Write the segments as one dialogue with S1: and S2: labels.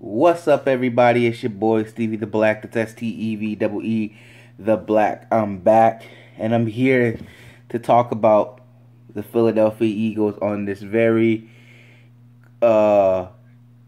S1: What's up, everybody? It's your boy Stevie the Black. That's STEVEE the Black. I'm back, and I'm here to talk about the Philadelphia Eagles on this very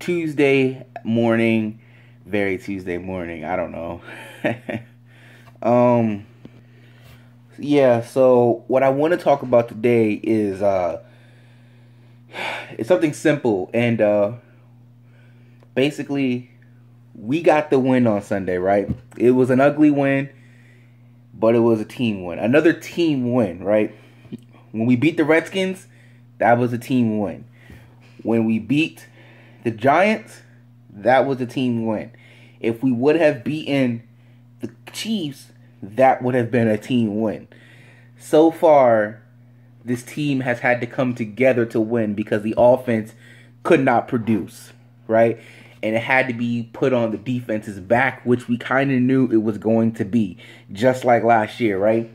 S1: Tuesday morning. Very Tuesday morning. I don't know. Yeah. So what I want to talk about today is it's something simple and basically, we got the win on Sunday, right? It was an ugly win, but it was a team win. Another team win, right? When we beat the Redskins, that was a team win. When we beat the Giants, that was a team win. If we would have beaten the Chiefs, that would have been a team win. So far, this team has had to come together to win because the offense could not produce, right? And it had to be put on the defense's back, which we kind of knew it was going to be, just like last year, right?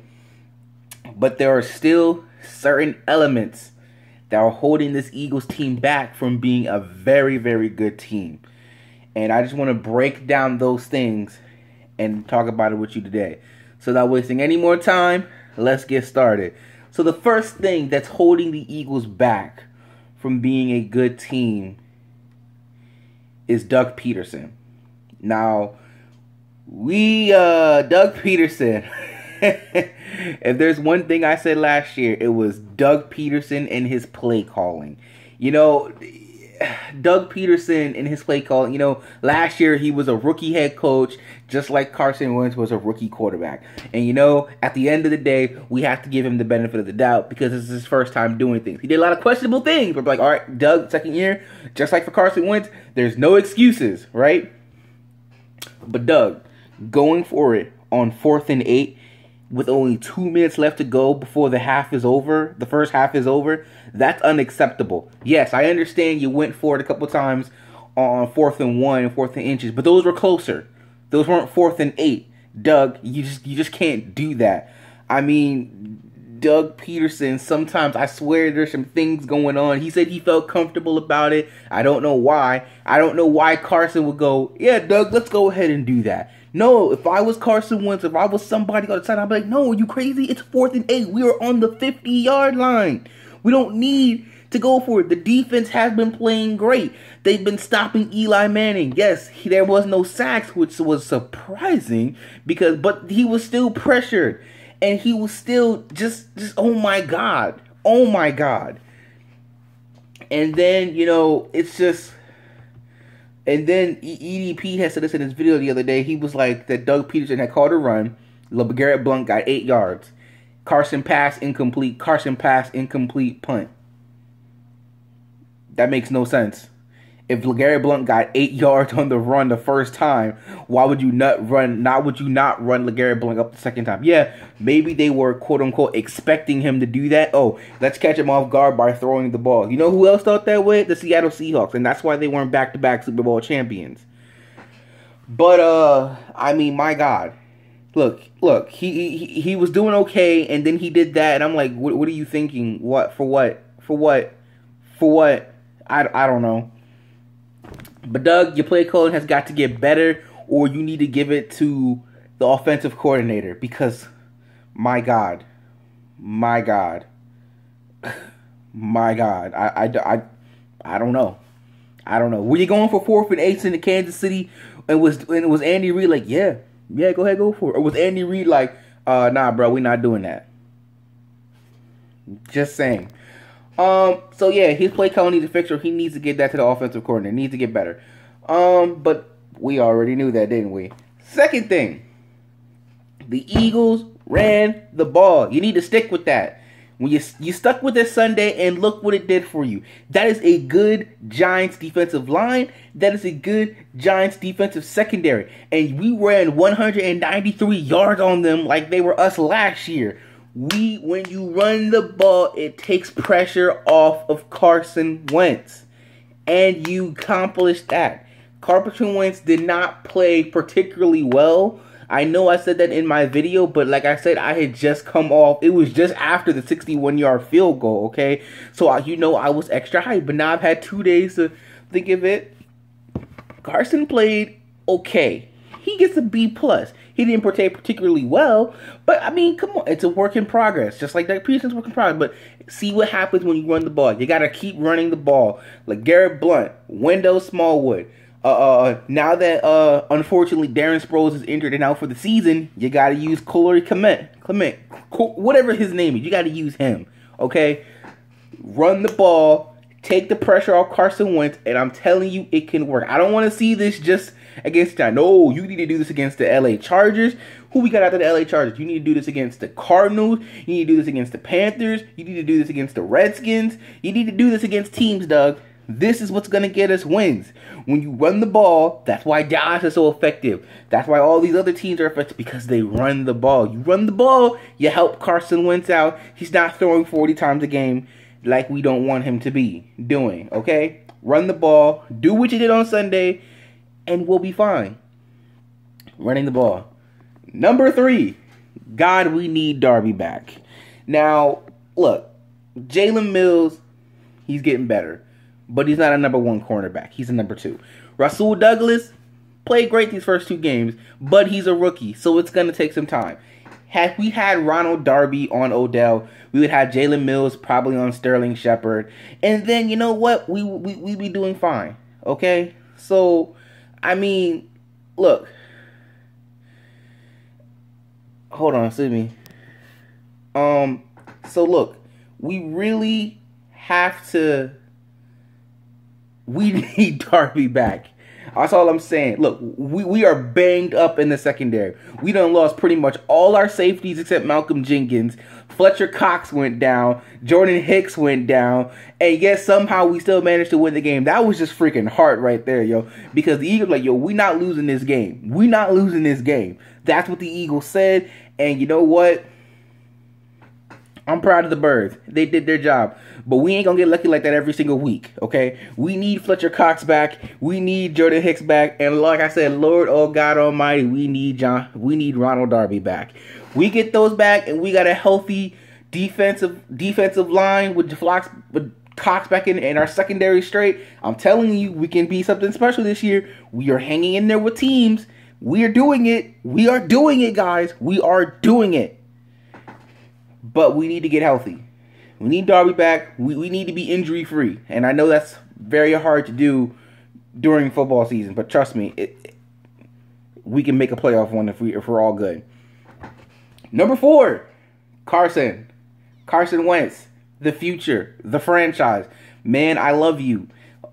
S1: But there are still certain elements that are holding this Eagles team back from being a very, very good team. And I just want to break down those things and talk about it with you today. So without wasting any more time, let's get started. So the first thing that's holding the Eagles back from being a good team is Doug Peterson. Now, Doug Peterson, if there's one thing I said last year, it was Doug Peterson and his play calling. You know, Doug Peterson and his play calling, last year he was a rookie head coach, just like Carson Wentz was a rookie quarterback. And, at the end of the day, we have to give him the benefit of the doubt because this is his first time doing things. He did a lot of questionable things, but all right, Doug, second year, just like for Carson Wentz, there's no excuses, right? But Doug, going for it on 4th and 8, with only 2 minutes left to go before the half is over, the first half is over, that's unacceptable. Yes, I understand you went for it a couple times on 4th and 1 and 4th and inches, but those were closer. Those weren't 4th and 8. Doug, you just can't do that. I mean, Doug Peterson, sometimes I swear there's some things going on. He said he felt comfortable about it. I don't know why. I don't know why Carson would go, yeah, Doug, let's go ahead and do that. No, if I was Carson Wentz, if I was somebody on the side, I'd be like, no, are you crazy? It's 4th and 8. We are on the 50-yard line. We don't need to go for it. The defense has been playing great. They've been stopping Eli Manning. Yes, there was no sacks, which was surprising but he was still pressured. And he was still just oh my God. Oh my God. And then, it's just... And then EDP had said this in his video the other day. He was like that Doug Peterson had called a run. LeGarrette Blount got 8 yards. Carson pass, incomplete. Carson pass, incomplete, punt. That makes no sense. If LeGarrette Blount got 8 yards on the run the first time, why would you not run LeGarrette Blount up the second time? Yeah, maybe they were, quote-unquote, expecting him to do that. Oh, let's catch him off guard by throwing the ball. You know who else thought that way? The Seattle Seahawks, and that's why they weren't back-to-back Super Bowl champions. But, I mean, my God. Look, he was doing okay, and then he did that, and I'm like, what are you thinking? What? For what? For what? For what? I don't know. But Doug, your play calling has got to get better, or you need to give it to the offensive coordinator because, my God, I don't know. Were you going for 4th and 8 in the Kansas City, and was Andy Reid like, yeah, go ahead, go for it, or was Andy Reid like, nah, bro, we're not doing that? Just saying. So yeah, his play calling needs a fixture. He needs to get that to the offensive coordinator. Needs to get better. But we already knew that, didn't we? Second thing, the Eagles ran the ball. You need to stick with that. When you stuck with it Sunday, and look what it did for you. That is a good Giants defensive line. That is a good Giants defensive secondary. And we ran 193 yards on them like they were us last year. When you run the ball, it takes pressure off of Carson Wentz. And you accomplished that. Carson Wentz did not play particularly well. I know I said that in my video, but like I said, I had just come off. It was just after the 61-yard field goal, okay? So, I was extra hyped. But now I've had 2 days to think of it. Carson played okay. He gets a B plus. He didn't play particularly well, but I mean, come on, it's a work in progress. Just like that Peterson's work in progress. But see what happens when you run the ball. You gotta keep running the ball. Like Garrett Blunt, Wendell Smallwood. Now that unfortunately Darren Sproles is injured and out for the season, you gotta use Corey Clement, whatever his name is. You gotta use him. Okay, run the ball, take the pressure off Carson Wentz, and I'm telling you, it can work. I don't want to see this just against John. No, you need to do this against the LA Chargers. Who we got after the LA Chargers? You need to do this against the Cardinals. You need to do this against the Panthers. You need to do this against the Redskins. You need to do this against teams, Doug. This is what's going to get us wins. When you run the ball, that's why Dallas is so effective. That's why all these other teams are effective, because they run the ball. You run the ball, you help Carson Wentz out. He's not throwing 40 times a game like we don't want him to be doing, okay? Run the ball, do what you did on Sunday, and we'll be fine. Running the ball. Number 3, God, we need Darby back. Now, look, Jalen Mills, he's getting better, but he's not a number 1 cornerback. He's a number 2. Rasul Douglas played great these first 2 games, but he's a rookie, so it's going to take some time. Had we had Ronald Darby on Odell, we would have Jalen Mills probably on Sterling Shepard, and then, you know what, we'd be doing fine, okay? So, I mean, look. Hold on, excuse me. So look, we really have to. We need Darby back. That's all I'm saying. Look, we are banged up in the secondary. We done lost pretty much all our safeties except Malcolm Jenkins. Fletcher Cox went down. Jordan Hicks went down. And yet somehow we still managed to win the game. That was just freaking heart right there, yo. Because the Eagles like, yo, we not losing this game. We not losing this game. That's what the Eagles said. And you know what? I'm proud of the Birds. They did their job. But we ain't going to get lucky like that every single week, okay? We need Fletcher Cox back. We need Jordan Hicks back. And like I said, Lord, oh God Almighty, we need Ronald Darby back. We get those back, and we got a healthy defensive line with Cox back in and our secondary straight. I'm telling you, we can be something special this year. We are hanging in there with teams. We are doing it. We are doing it, guys. We are doing it. But we need to get healthy. We need Darby back. We need to be injury-free. And I know that's very hard to do during football season. But trust me, we can make a playoff one if we're all good. Number 4, Carson Wentz, the future, the franchise. Man, I love you.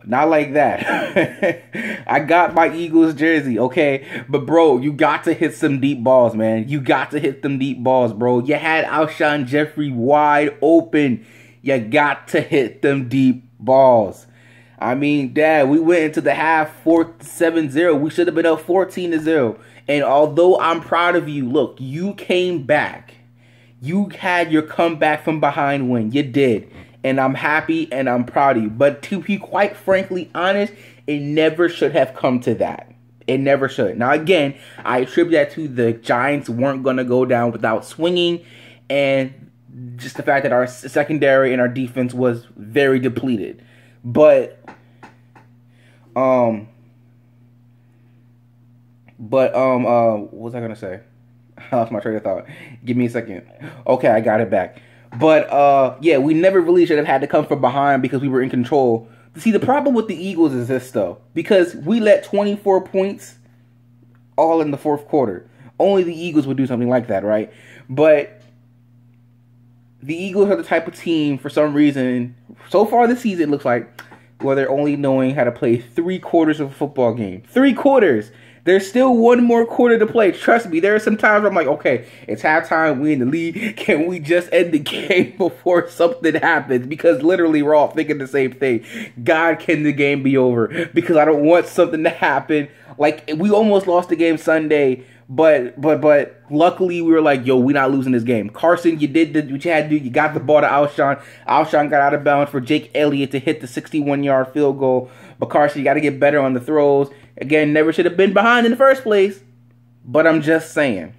S1: Not like that. I got my Eagles jersey, okay? But, bro, you got to hit some deep balls, man. You got to hit them deep balls, bro. You had Alshon Jeffrey wide open. You got to hit them deep balls. I mean, Dad, we went into the half 7-0. We should have been up 14-0. And although I'm proud of you, look, you came back. You had your comeback from behind win. You did. And I'm happy and I'm proud of you. But to be quite frankly honest, it never should have come to that. It never should. Now, again, I attribute that to the Giants weren't going to go down without swinging. And just the fact that our secondary and our defense was very depleted. But, what was I going to say? I lost my train of thought. Give me a second. Okay, I got it back. But, yeah, we never really should have had to come from behind because we were in control. See, the problem with the Eagles is this, though. Because we let 24 points all in the fourth quarter. Only the Eagles would do something like that, right? But the Eagles are the type of team, for some reason, so far this season, it looks like, where they're only knowing how to play 3 quarters of a football game. 3 quarters! There's still 1 more quarter to play. Trust me, there are some times I'm like, okay, it's halftime, we in the lead. Can we just end the game before something happens? Because literally we're all thinking the same thing. God, can the game be over? Because I don't want something to happen. Like, we almost lost the game Sunday, but luckily we were like, yo, we're not losing this game. Carson, you did what you had to do. You got the ball to Alshon. Alshon got out of bounds for Jake Elliott to hit the 61-yard field goal. But Carson, you got to get better on the throws. Again, never should have been behind in the first place. But I'm just saying.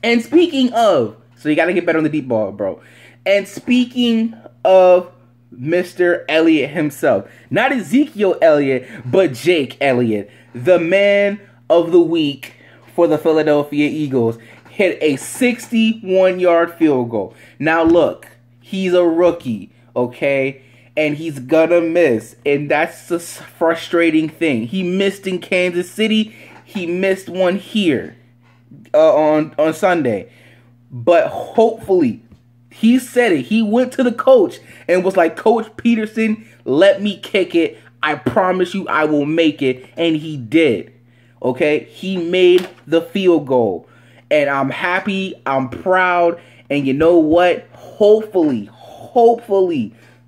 S1: And speaking of, so you got to get better on the deep ball, bro. And speaking of Mr. Elliott himself. Not Ezekiel Elliott, but Jake Elliott, the man of the week for the Philadelphia Eagles, hit a 61-yard field goal. Now look, he's a rookie, okay? And he's gonna miss. And that's the frustrating thing. He missed in Kansas City. He missed one here on Sunday. But hopefully, he said it. He went to the coach and was like, Coach Peterson, let me kick it. I promise you I will make it. And he did. Okay? He made the field goal. And I'm happy. I'm proud. And you know what? Hopefully,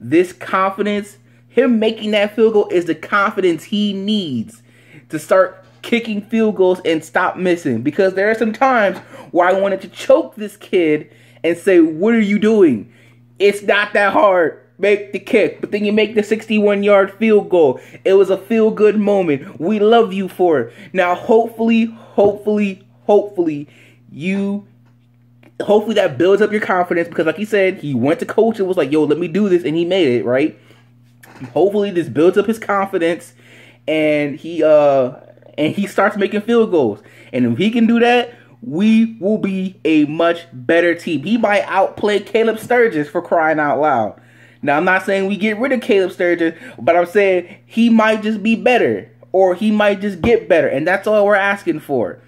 S1: this confidence, him making that field goal is the confidence he needs to start kicking field goals and stop missing. Because there are some times where I wanted to choke this kid and say, what are you doing? It's not that hard. Make the kick. But then you make the 61-yard field goal. It was a feel-good moment. We love you for it. Now, hopefully that builds up your confidence. Because like he said, he went to coach and was like, yo, let me do this. And he made it, right? Hopefully this builds up his confidence. And he starts making field goals. And if he can do that, we will be a much better team. He might outplay Caleb Sturgis, for crying out loud. Now, I'm not saying we get rid of Caleb Sturgis, but I'm saying he might just be better, or he might just get better, and that's all we're asking for.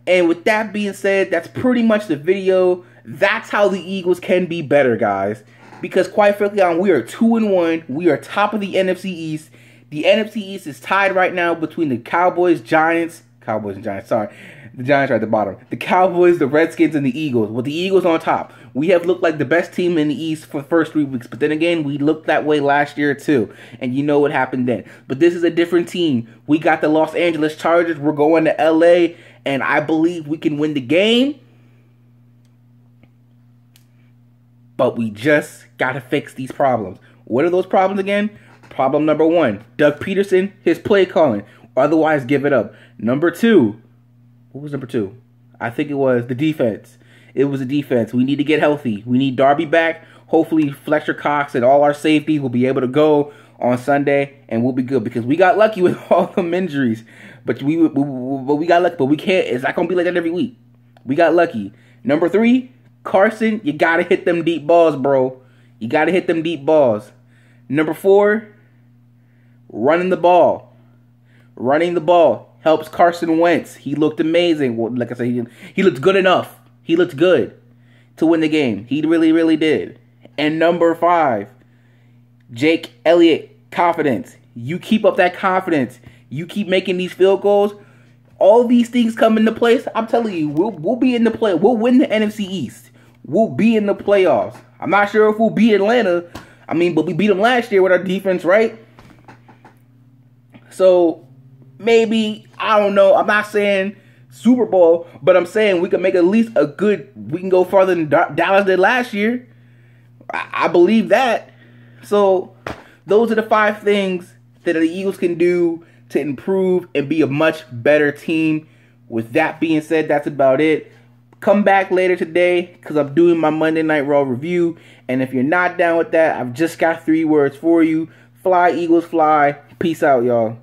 S1: And with that being said, that's pretty much the video. That's how the Eagles can be better, guys. Because quite frankly, we are 2-1. We are top of the NFC East. The NFC East is tied right now between the Cowboys and Giants, sorry. The Giants are at the bottom. The Cowboys, the Redskins, and the Eagles. With the Eagles on top. We have looked like the best team in the East for the first 3 weeks. But then again, we looked that way last year too. And you know what happened then. But this is a different team. We got the Los Angeles Chargers. We're going to LA. And I believe we can win the game. But we just got to fix these problems. What are those problems again? Problem number 1. Doug Peterson, his play calling. Otherwise, give it up. Number 2. What was number 2? I think it was the defense. It was the defense. We need to get healthy. We need Darby back. Hopefully, Fletcher Cox and all our safeties will be able to go on Sunday, and we'll be good. Because we got lucky with all them injuries. But we got lucky. But we can't. It's not going to be like that every week. We got lucky. Number 3, Carson, you got to hit them deep balls, bro. You got to hit them deep balls. Number 4, running the ball. Running the ball helps Carson Wentz. He looked amazing. Well, like I said, he looked good enough. He looked good to win the game. He really did. And number 5, Jake Elliott, confidence. You keep up that confidence. You keep making these field goals. All these things come into place. I'm telling you, we'll be in the play. We'll win the NFC East. We'll be in the playoffs. I'm not sure if we'll beat Atlanta. But we beat them last year with our defense, right? So maybe, I don't know. I'm not saying Super Bowl, but I'm saying we can make at least we can go farther than Dallas did last year. I believe that. So those are the 5 things that the Eagles can do to improve and be a much better team. With that being said, that's about it. Come back later today because I'm doing my Monday Night Raw review. And if you're not down with that, I've just got 3 words for you. Fly, Eagles, fly. Peace out, y'all.